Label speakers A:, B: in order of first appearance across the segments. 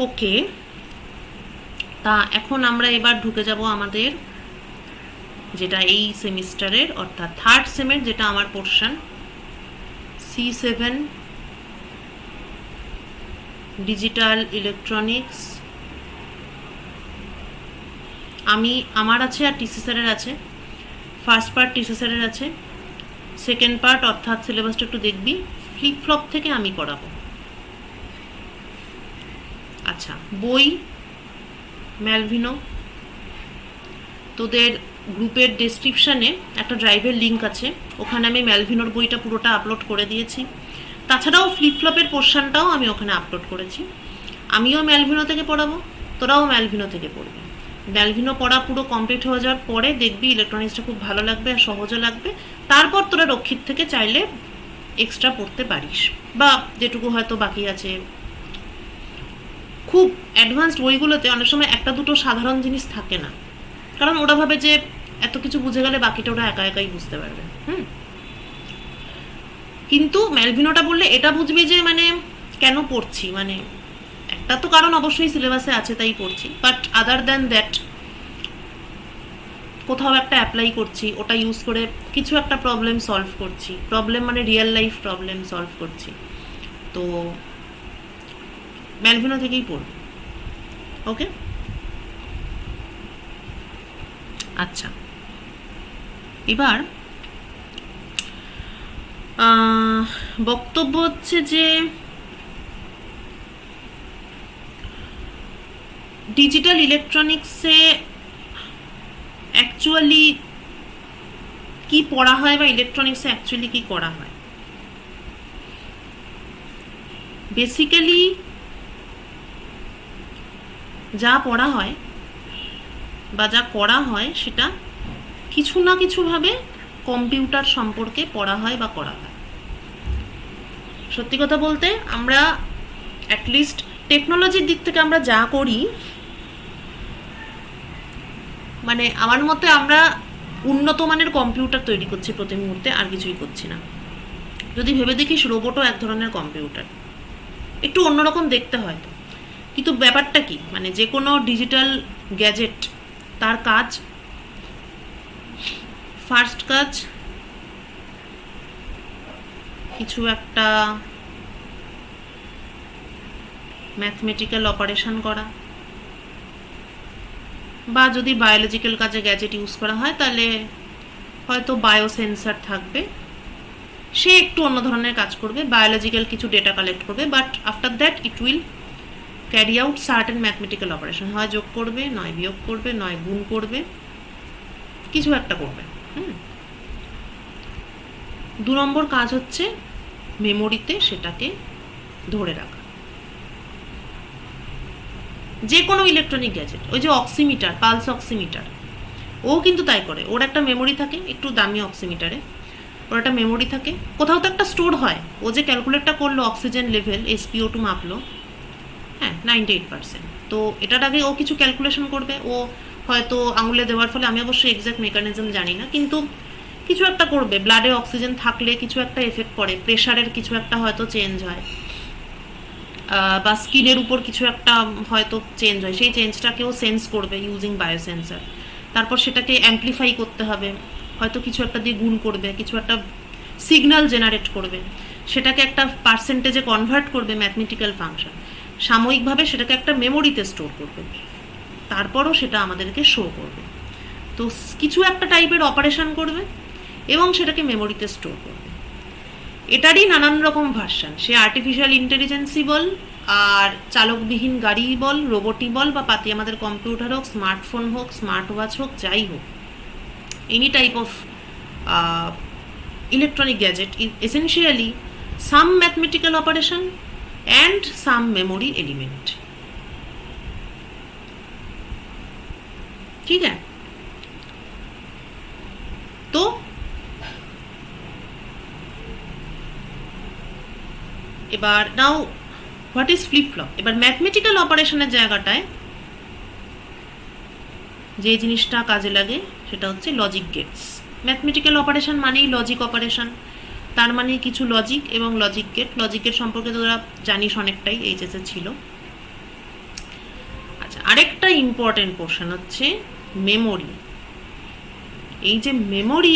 A: ওকে, তা এখন আমরা এবার ঢুকে যাব আমাদের যেটা এই সেমিস্টারের অর্থাৎ থার্ড সেমের যেটা আমার পোর্শন C7 ডিজিটাল ইলেকট্রনিক্স। আমার আছে আর টিসি স্যারের আছে। ফার্স্ট পার্ট টিসি স্যারের আছে, সেকেন্ড পার্ট অর্থাৎ সিলেবাসটা একটু দেখবি, ফ্লিপ ফ্লপ থেকে আমি পড়াবো। আচ্ছা, বই ম্যালভিনো, তোদের গ্রুপের ডেসক্রিপশানে একটা ড্রাইভের লিঙ্ক আছে, ওখানে আমি ম্যালভিনোর বইটা পুরোটা আপলোড করে দিয়েছি। তাছাড়াও ফ্লিপ ফ্লপের পোর্শনটাও আমি ওখানে আপলোড করেছি। আমিও ম্যালভিনো থেকে পড়াবো, তোরাও ম্যালভিনো থেকে পড়বি। ম্যালভিনো পড়া পুরো কমপ্লিট হয়ে যাওয়ার পরে দেখবি ইলেকট্রনিক্সটা খুব ভালো লাগবে আর সহজও লাগবে। তারপর তোরা রক্ষিত থেকে চাইলে এক্সট্রা পড়তে পারিস, বা যেটুকু হয়তো বাকি আছে। খুব অ্যাডভান্সড বইগুলোতে অনেক সময় একটা দুটো সাধারণ জিনিস থাকে না, কারণ ওরা ভাবে যে এত কিছু বুঝে গেলে বাকিটা ওরা একা একাই বুঝতে পারবে। কিন্তু ম্যালভিনোটা বললে এটা বুঝবি যে মানে কেন পড়ছি, মানে একটা তো কারণ অবশ্যই সিলেবাসে আছে তাই পড়ছি, বাট আদার দ্যান দ্যাট কোথাও একটা অ্যাপ্লাই করছি, ওটা ইউজ করে কিছু একটা প্রবলেম সলভ করছি। প্রবলেম মানে রিয়েল লাইফ প্রবলেম সলভ করছি, তো ম্যালভিনো থেকেই পড়ব। ওকে, আচ্ছা, এবার বক্তব্য হচ্ছে যে ডিজিটাল ইলেকট্রনিক্সে অ্যাকচুয়ালি কি পড়া হয় বা ইলেকট্রনিক্সে অ্যাকচুয়ালি কি করা হয়। বেসিক্যালি যা পড়া হয় বা যা করা হয় সেটা কিছু না কিছুভাবে কম্পিউটার সম্পর্কে পড়া হয় বা করা হয়। সত্যি কথা বলতে আমরা অ্যাটলিস্ট টেকনোলজির দিক থেকে আমরা যা করি, মানে আমার মতে আমরা উন্নত মানের কম্পিউটার তৈরি করছি প্রতি মুহূর্তে, আর কিছুই করছি না। যদি ভেবে দেখিস রোবটও এক ধরনের কম্পিউটার, একটু অন্যরকম দেখতে হয়তো, কিন্তু ব্যাপারটা কি, মানে যে কোনো ডিজিটাল গ্যাজেট তার কাজ, ফার্স্ট কাজ কিছু একটা ম্যাথমেটিক্যাল অপারেশন করা, বা যদি বায়োলজিক্যাল কাজে গ্যাজেট ইউজ করা হয় তাহলে হয়তো বায়োসেন্সার থাকবে, সে একটু অন্য ধরনের কাজ করবে, বায়োলজিক্যাল কিছু ডেটা কালেক্ট করবে, but after that it will carry out certain mathematical operation, হয় যোগ করবে, নয় বিয়োগ করবে, নয় গুণ করবে, কিছু একটা করবে। 2 নম্বর কাজ হচ্ছে মেমোরিতে সেটাকে ধরে রাখা। যে কোনো ইলেকট্রনিক গ্যাজেট, ওই যে অক্সিমিটার, পালস অক্সিমিটার, ও কিন্তু তাই করে, ওর একটা মেমোরি থাকে, একটু দামি অক্সিমিটারে ওর একটা মেমোরি থাকে, কোথাও তো একটা স্টোর হয়। ও যে ক্যালকুলেটটা করলো অক্সিজেন লেভেল, SpO2 মাপলো, হ্যাঁ 98%, তো এটার আগে ও কিছু ক্যালকুলেশন করবে, ও হয়তো আঙুলে দেওয়ার ফলে, আমি অবশ্যই এক্স্যাক্ট মেকানিজম জানি না, কিন্তু কিছু একটা করবে, ব্লাডে অক্সিজেন থাকলে কিছু একটা এফেক্ট পড়ে, প্রেশারের কিছু একটা হয়তো চেঞ্জ হয়, বা স্কিনের উপর কিছু একটা হয়তো চেঞ্জ হয়, সেই চেঞ্জটাকেও সেন্স করবে ইউজিং বায়োসেন্সার। তারপর সেটাকে অ্যাম্পলিফাই করতে হবে, হয়তো কিছু একটা দিয়ে গুণ করবে, কিছু একটা সিগন্যাল জেনারেট করবে, সেটাকে একটা পার্সেন্টেজে কনভার্ট করবে, ম্যাথমেটিক্যাল ফাংশন, সাময়িকভাবে সেটাকে একটা মেমোরিতে স্টোর করবে, তারপরও সেটা আমাদেরকে শো করবে। তো কিছু একটা টাইপের অপারেশন করবে এবং সেটাকে মেমোরিতে স্টোর করবে। এটারই নানান রকম ভার্সন, সে আর্টিফিশিয়াল ইন্টেলিজেন্সই বল, আর চালকবিহীন গাড়ি বল, রোবটই বল, বা পাতি আমাদের কম্পিউটার হোক, স্মার্টফোন হোক, স্মার্ট ওয়াচ হোক, যাই হোক, any type of electronic gadget essentially some mathematical operation and some memory element. ঠিক আছে, তো এবার now what is flip flop. এবার ম্যাথমেটিক্যাল অপারেশনের জায়গাটায় যে জিনিসটা কাজে লাগে সেটা হচ্ছে লজিক গেটস। ম্যাথমেটিক্যাল অপারেশন মানেই লজিক অপারেশন, তার মানে কিছু লজিক এবং লজিক গেট। লজিক গেট সম্পর্কে তোরা জানিস অনেকটাই, এইচএসে ছিল। আরেকটা ইম্পর্টেন্ট পোর্শন হচ্ছে মেমোরি। এই যে মেমোরি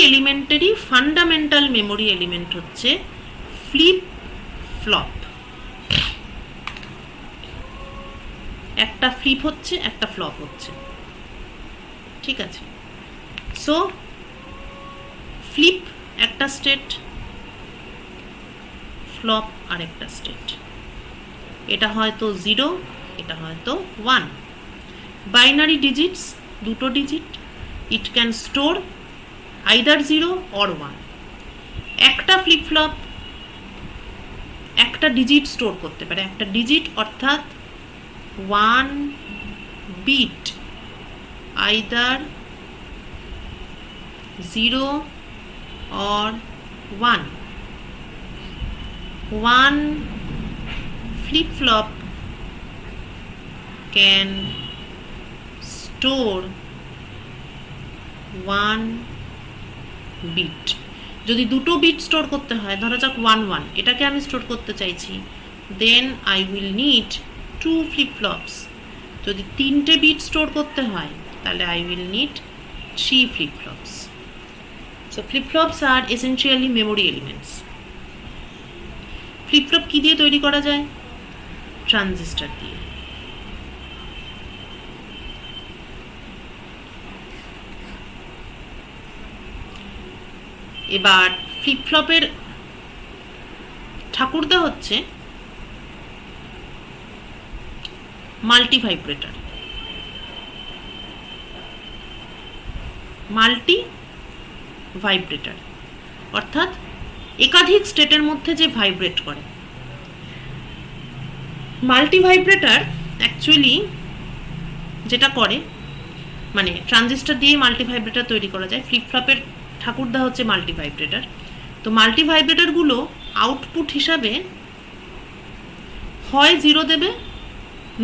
A: এলিমেন্টেরই ফান্ডামেন্টাল মেমোরি এলিমেন্ট হচ্ছে ফ্লিপ ফ্লপ। একটা ফ্লিপ হচ্ছে, একটা ফ্লপ হচ্ছে, ঠিক আছে। সো ফ্লিপ একটা স্টেট, ফ্লপ আরেকটা স্টেট। এটা হয়তো 0, এটা হয়তো 1। বাইনারি ডিজিটস, দুটো digit. It can store either 0 or 1। একটা ফ্লিপ ফ্লপ একটা ডিজিট স্টোর করতে পারে, একটা ডিজিট অর্থাৎ 1 bit, either 0 or 1। 1 flip flop can store 1 bit। যদি দুটো বিট স্টোর করতে হয়, ধরা যাক 1 1, এটাকে আমি স্টোর করতে চাইছি, then I will need 2 flip flops. যদি 3টে বিট স্টোর করতে হয়, তাহলে I will need 3 flip flops. So flip flops are essentially memory elements. Flip flop কি দিয়ে তৈরি করা যায়? ট্রানজিস্টর দিয়ে। এবার ফ্লিপ ফ্লপের ঠাকুরদা হচ্ছে মাল্টি ভাইব্রেটর। অর্থাৎ একাধিক স্টেটের মধ্যে যে ভাইব্রেট করে। মাল্টি ভাইব্রেটর অ্যাকচুয়ালি যেটা করে, মানে ট্রানজিস্টর দিয়ে মাল্টি ভাইব্রেটর তৈরি করা যায়। ফ্লিপ ফ্লপের ঠাকুরদা হচ্ছে মাল্টি ভাইব্রেটর। তো মাল্টি ভাইব্রেটরগুলো আউটপুট হিসাবে হয় 0 দেবে,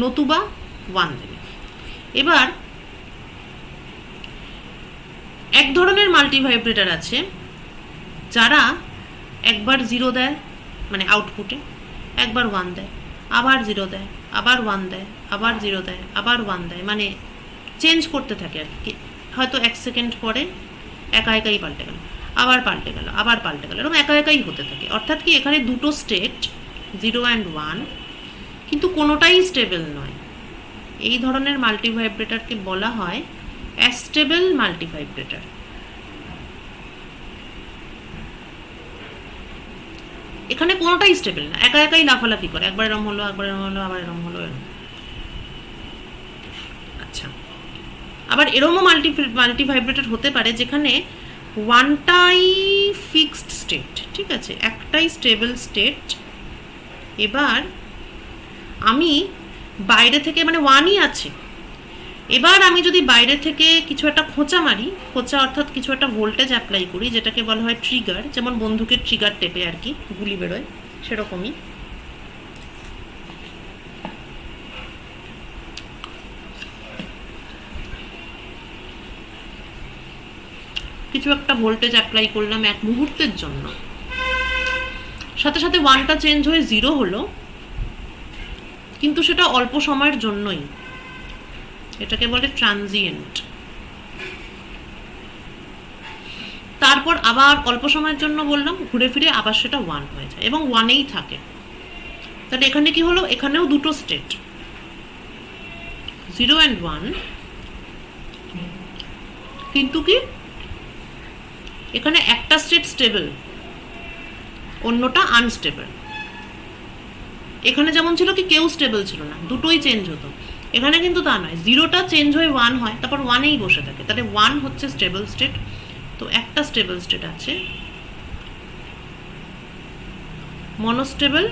A: নতুবা 1 দেবে। এবার এক ধরনের মাল্টি ভাইব্রেটর আছে যারা একবার 0 দেয়, মানে আউটপুটে, একবার 1 দেয়, আবার 0 দেয়, আবার 1 দেয়, আবার 0 দেয়, আবার 1 দেয়, মানে চেঞ্জ করতে থাকে আর কি। হয়তো 1 সেকেন্ড পরে একাই পাল্টে গেল, আবার পাল্টে গেল, আবার পাল্টে গেল, এরকম একাই হতে থাকে। অর্থাৎ কি, এখানে দুটো স্টেট 0 and 1, কিন্তু কোনোটাই স্টেবল নয়। এই ধরনের মাল্টি ভাইব্রেটরকে বলা হয় অ্যাস্টেবল মাল্টি ভাইব্রেটর। এখানে কোনোটাই স্টেবল না, একাই লাফালাফি করে, একবার এরম হলো, একবার এরম হলো, আবার এরম হলো, এরম। আচ্ছা, আবার এরমও মাল্টি ভাইব্রেটর হতে পারে যেখানে 1টাই ফিক্সড স্টেট, ঠিক আছে, একটাই স্টেবল স্টেট। এবার আমি বাইরে থেকে, মানে 1ই আছে, এবার আমি যদি বাইরে থেকে কিছু একটা খোঁচা মারি, খোঁচা অর্থাৎ কিছু একটা ভোল্টেজ অ্যাপ্লাই করি, যেটাকে বলা হয় ট্রিগার, যেমন বন্দুকের ট্রিগার টেপে আর কি গুলি বেরোয়, সেরকমই। কিছু একটা ভোল্টেজ অ্যাপ্লাই করলাম এক মুহূর্তের জন্য, সাথে সাথে 1টা চেঞ্জ হয়ে 0 হলো, কিন্তু সেটা অল্প সময়ের জন্যই। এটাকে বলে ট্রানজিয়েন্ট। তারপর আবার অল্প সময়ের জন্য বললাম, ঘুরে ফিরে আবার সেটা 1 হয়ে যায় এবং 1এই থাকে। তাহলে এখানে কি হলো, এখানেও দুটো স্টেট 0 and 1, কিন্তু কি এখানে একটা স্টেট স্টেবল, অন্যটা আনস্টেবল। এখানে যেমন ছিল কি, কেউ স্টেবল ছিল না, দুটোই চেঞ্জ হতো। এখানে কিন্তু তা নয়, 0টা চেঞ্জ হয়ে 1 হয়, তারপর 1এই বসে থাকে। তাহলে 1 হচ্ছে স্টেবল স্টেট। তো একটা স্টেবল স্টেট আছে মনোস্টেবল,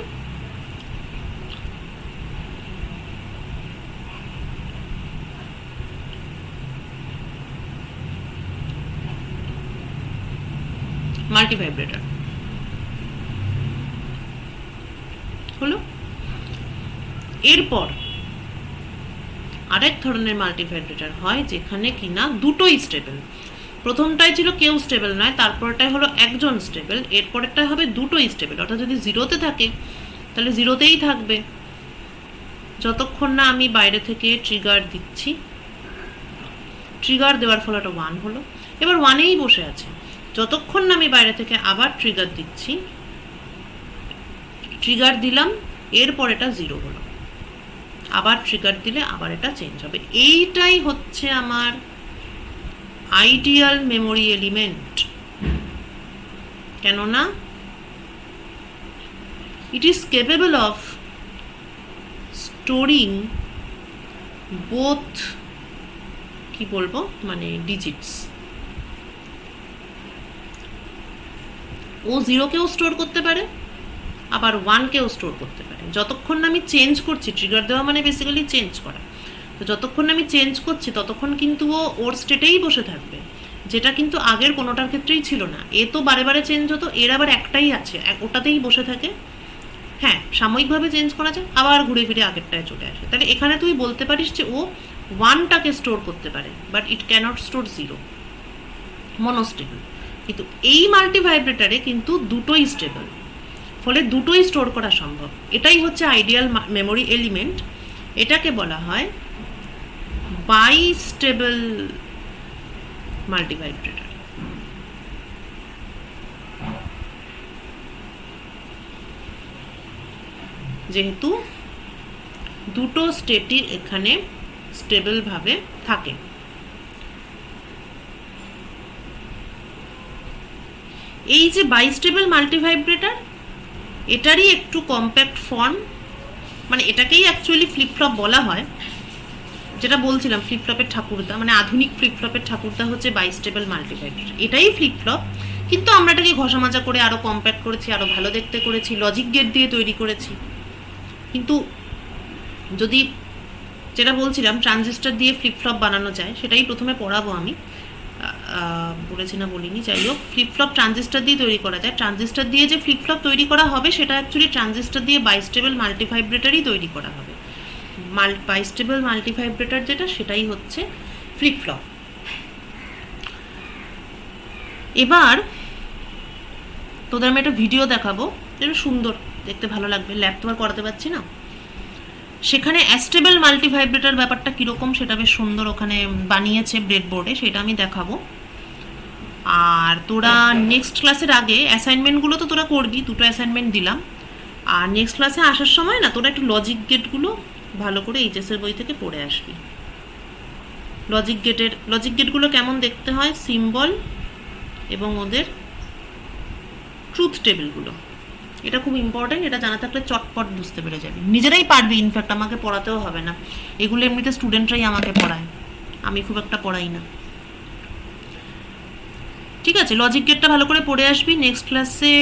A: মাল্টি ভাইব্রেটর হলো। এরপর আরেক ধরনের মাল্টি ভাইব্রেটর হয় যেখানে কিনা দুটোই স্টেবল। প্রথমটাই ছিল কেউ স্টেবল নয়, তারপরটাই হলো একজন স্টেবল, এরপরেরটাই হবে দুটোই স্টেবল। অর্থাৎ যদি 0তে থাকে তাহলে 0তেই থাকবে, যতক্ষণ না আমি বাইরে থেকে ট্রিগার দিচ্ছি, ট্রিগার দেওয়ার ফলে এটা 1 হলো, এবার 1-এই বসে আছে। যতক্ষণ না আমি বাইরে থেকে আবার ট্রিগার দিচ্ছি, ট্রিগার দিলাম, এরপর এটা 0 হলো, আবার ট্রিগার দিলে আবার এটা চেঞ্জ হবে। এইটাই হচ্ছে আমার আইডিয়াল মেমোরি এলিমেন্ট। কেননা it is capable of storing both, কি বলবো, মানে ডিজিটস। ও 0-কেও স্টোর করতে পারে, আবার 1-কেও স্টোর করতে পারে। যতক্ষণ না আমি চেঞ্জ করছি, ট্রিগার দেওয়া মানে বেসিক্যালি চেঞ্জ করা, তো যতক্ষণ না আমি চেঞ্জ করছি ততক্ষণ কিন্তু ও ওর স্টেটেই বসে থাকবে, যেটা কিন্তু আগের কোনোটার ক্ষেত্রেই ছিল না। এ তো বারে বারে চেঞ্জ হতো, এর আবার একটাই আছে, ওটাতেই বসে থাকে। হ্যাঁ, সাময়িকভাবে চেঞ্জ করা যায়, আবার ঘুরে ফিরে আগেরটায় চলে আসে। তাহলে এখানে তুই বলতে পারিস যে ও 1টাকে স্টোর করতে পারে, বাট ইট ক্যানট স্টোর 0, মনোস্টেবল। কিন্তু এই মাল্টিভাইব্রেটারে কিন্তু দুটোই স্টেবল, ফলে দুটোই স্টোর করা সম্ভব। এটাই হচ্ছে আইডিয়াল মেমোরি এলিমেন্ট। এটাকে বলা হয় বাইস্টেবল মাল্টিভাইব্রেটার। যেহেতু দুটো স্টেটই এখানে স্টেবল ভাবে থাকে। এই যে বাইস্টেবল মাল্টিভাইব্রেটার, এটারই একটু কম্প্যাক্ট ফর্ম, মানে এটাকেই অ্যাকচুয়ালি ফ্লিপফ্লপ বলা হয়। যেটা বলছিলাম, ফ্লিপফ্লপের ঠাকুরদা, মানে আধুনিক ফ্লিপফ্লপের ঠাকুরদা হচ্ছে বাইস্টেবল মাল্টিভাইব্রেটার। এটাই ফ্লিপফ্লপ, কিন্তু আমরা এটাকে ঘষা মাজা করে আরও কম্প্যাক্ট করেছি, আরও ভালো দেখতে করেছি, লজিক গেট দিয়ে তৈরি করেছি। কিন্তু যদি, যেটা বলছিলাম, ট্রানজিস্টর দিয়ে ফ্লিপফ্লপ বানানো যায়, সেটাই প্রথমে পড়াবো আমি। বলেছি না বলিনি, যাই হোক, ফ্লিপফ্লপ ট্রানজিস্টর দিয়ে তৈরি করা যায়। ট্রানজিস্টর দিয়ে যে ফ্লিপফ্লপ তৈরি করা হবে সেটা অ্যাকচুয়ালি ট্রানজিস্টর দিয়ে বাইস্টেবল মাল্টিভাইব্রেটারই তৈরি করা হবে। বাইস্টেবল মাল্টিভাইব্রেটার যেটা, সেটাই হচ্ছে ফ্লিপফ্লপ। এবার তোদের আমি একটা ভিডিও দেখাবো, এটা সুন্দর দেখতে, ভালো লাগবে। ল্যাব তো আর করাতে পারছি না, সেখানে অ্যাস্টেবল মাল্টিভাইব্রেটার ব্যাপারটা কীরকম সেটা বেশ সুন্দর ওখানে বানিয়েছে ব্রেডবোর্ডে, সেটা আমি দেখাবো। আর তোরা নেক্সট ক্লাসের আগে অ্যাসাইনমেন্টগুলো তো তোরা করবি, 2টো অ্যাসাইনমেন্ট দিলাম। আর নেক্সট ক্লাসে আসার সময় না তোরা একটু লজিক গেটগুলো ভালো করে এইচএসের বই থেকে পড়ে আসবি। লজিক গেটগুলো কেমন দেখতে হয়, সিম্বল এবং ওদের ট্রুথ টেবিলগুলো, এটা খুব ইম্পর্টেন্ট। এটা জানা থাকলে চটপট বুঝতে পেরে যাবি, নিজেরাই পারবি। ইনফ্যাক্ট আমাকে পড়াতেও হবে না, এগুলো এমনিতে স্টুডেন্টরাই আমাকে পড়ায়, আমি খুব একটা পড়াই না। ঠিক আছে, লজিক গেটটা ভালো করে পড়ে আসবি নেক্সট ক্লাসে।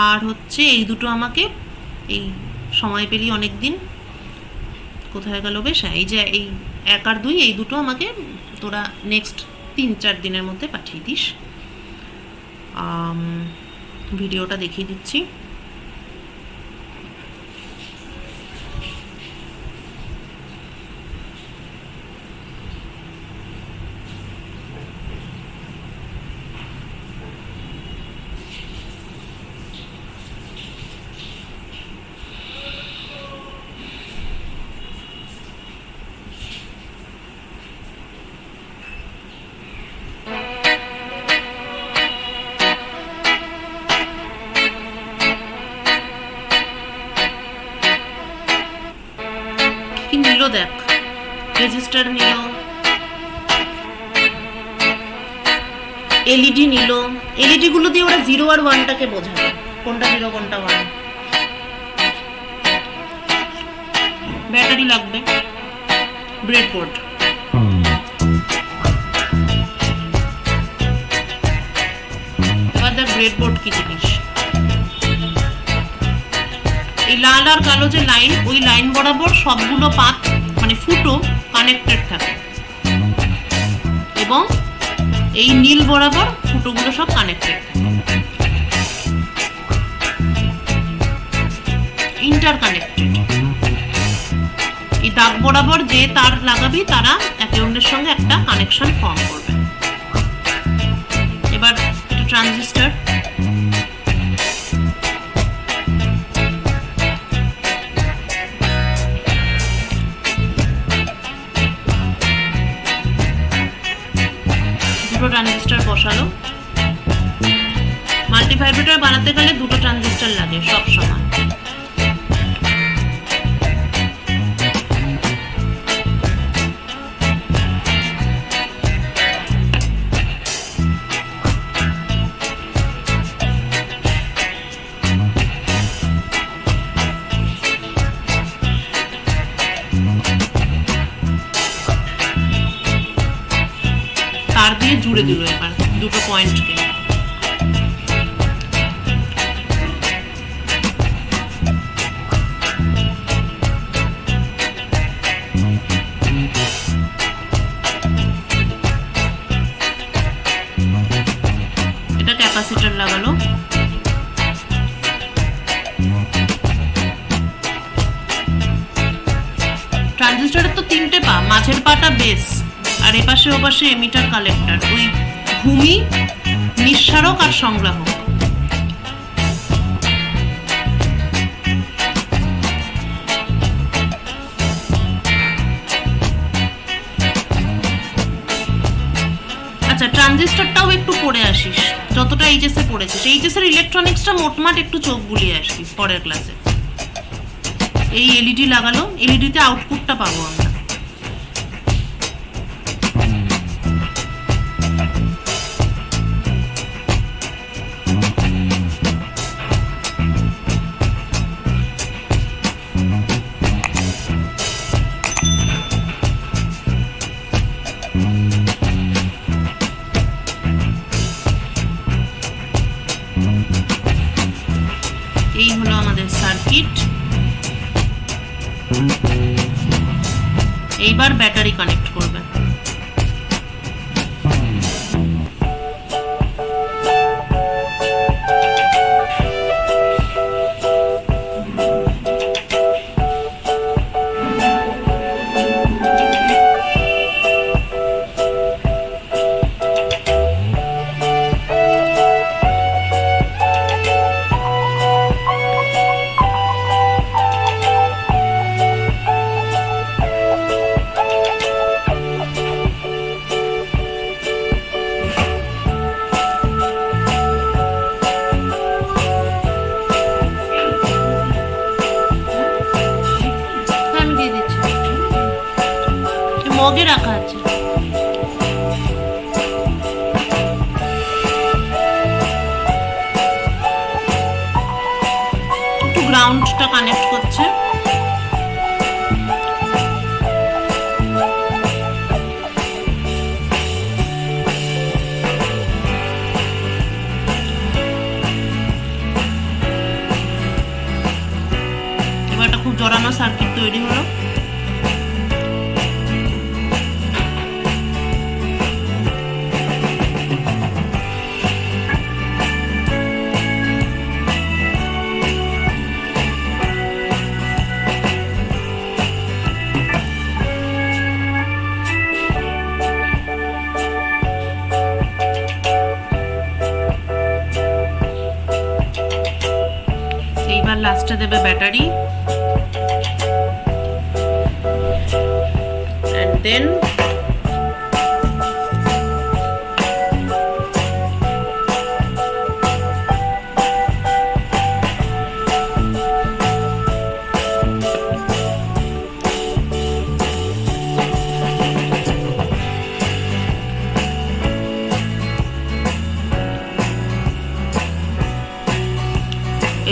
A: আর হচ্ছে এই দুটো আমাকে, এই সময় পেলি অনেক দিন, কোথায় গেল বেশ, এই যে এই 1 আর 2, এই দুটো আমাকে তোরা নেক্সট 3-4 দিনের মধ্যে পাঠিয়ে দিস। ভিডিওটা দেখিয়ে দিচ্ছি। দেখ, রেজিস্টার নিল, এলইডি নিল। এলইডি গুলো দিয়ে ওরা 0 আর 1টাকে বোঝাবে, কোনটা 0 কোনটা 1। ব্যাটারি লাগবে, ব্রেডবোর্ড। এবার দেখ ব্রেডবোর্ড কি জিনিস। এই লাল আর কালো যে লাইন, ওই লাইন বরাবর সবগুলো পাত, মানে ফুটো কানেক্টেড থাকে, এবং এই নীল বরাবর ফুটোগুলো সব কানেক্টেড থাকে, ইন্টার কানেক্টেড। এই দাগ বরাবর যে তার লাগাবি তারা একে অন্যের সঙ্গে একটা কানেকশন ফর্ম করবে। এবার এটা ট্রানজিস্টর, ট্রানজিস্টর বসালো। মাল্টিভাইব্রেটর বানাতে গেলে দুটো ট্রানজিস্টর লাগে সব সময়। তার দিয়ে জুড়ে দিল এবার দুটো পয়েন্টকে। এটা ক্যাপাসিটর লাগালো। ট্রানজিস্টরের তো তিনটে পা, মাঝের পাটা বেস, আর এপাশে ওপাশে এমিটার কালেক্টর, ওই ভূমি, নিঃসারক আর সংগ্রাহক। আচ্ছা, ট্রানজিস্টরটাও একটু পড়ে আসিস, যতটা এইচএস এ পড়েছিস। এইচএস এর ইলেকট্রনিক্সটা মোটমাট একটু চোখ বুলিয়ে আসবি পরের ক্লাসে। এই এলইডি লাগালো, এলইডিতে আউটপুটটা পাবো আমরা। এই হলো আমাদের সার্কিট। এইবার ব্যাটারি কানেক্ট করবে। মগে রাখা আছে। একটু গ্রাউন্ডটা কানেক্ট করছে। এবার একটা খুব জড়ানো সার্কিট তৈরি হলো। এইবার লাস্টে দেবে ব্যাটারি, and then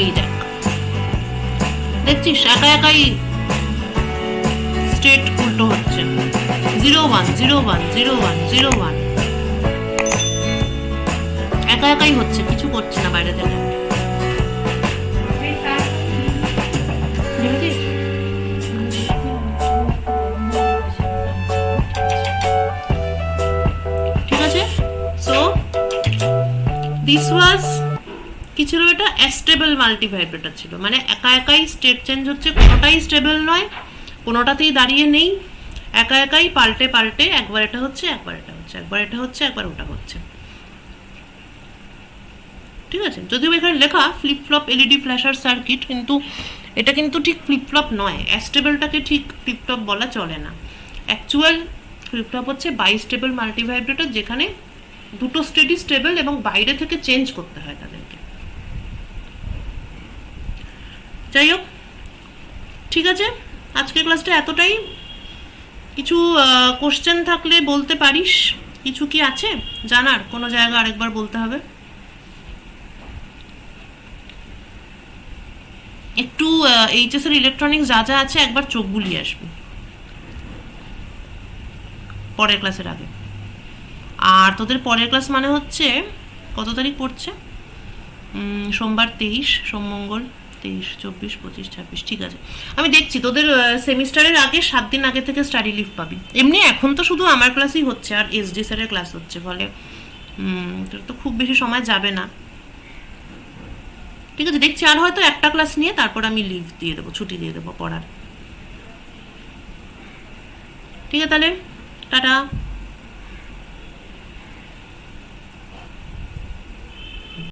A: এই দেখ, দেখছিস একা একাই স্টেট উল্টো হচ্ছে। 01 01 01 01 একা একাই হচ্ছে, কিছু করছে না বাইরে থেকে। ঠিক আছে, সো দিস ওয়াজ কি ছিল? এটা অ্যাস্টেবল মাল্টিভাইব্রেটর ছিল, মানে একা একাই স্টেট চেঞ্জ হচ্ছে, কোনোটাই স্টেবল নয়, কোনোটাতেই দাঁড়িয়ে নেই, একা একাই পাল্টে পাল্টে একবার এটা হচ্ছে, একবার এটা হচ্ছে, একবার এটা হচ্ছে, একবার ওটা হচ্ছে। ঠিক আছে, যদিও এখানে লেখা flip flop LED flasher circuit, কিন্তু এটা কিন্তু ঠিক ফ্লিপ ফ্লপ নয়। অ্যাস্টেবলটাকে ঠিক ফ্লিপ ফ্লপ বলা চলে না। অ্যাকচুয়াল ফ্লিপ ফ্লপ হচ্ছে বাইস্টেবল মাল্টিভাইব্রেটর, যেখানে দুটো স্টেডি স্টেবল এবং বাইরে থেকে চেঞ্জ করতে হয় তাদেরকে। যাই হোক, ঠিক আছে, আজকের ক্লাসটা এতটাই। কিছু কোশ্চেন থাকলে বলতে পারিস। কিছু কি আছে জানার? কোনো জায়গা আরেকবার বলতে হবে? একটু এইচএস এর ইলেকট্রনিক্স যা যা আছে একবার চোখ বুলিয়ে আসবি পরের ক্লাসের আগে। আর তোদের পরের ক্লাস মানে হচ্ছে কত তারিখ পড়ছে? সোমবার 23, সোম মঙ্গল 23, 24, 25, 26, ঠিক আছে। আমি দেখছি তোদের সেমিস্টারের আগে 7 দিন আগে থেকে স্টাডি লিভ পাবি। এমনি এখন তো শুধু আমার ক্লাসই হচ্ছে আর এসডি স্যারের ক্লাস হচ্ছে, ফলে তোর তো খুব বেশি সময় যাবে না। ঠিক আছে, দেখছি আর হয়তো একটা ক্লাস নিয়ে তারপর আমি লিভ দিয়ে দেবো, ছুটি দিয়ে দেবো পড়ার। ঠিক আছে তাহলে, টাটা।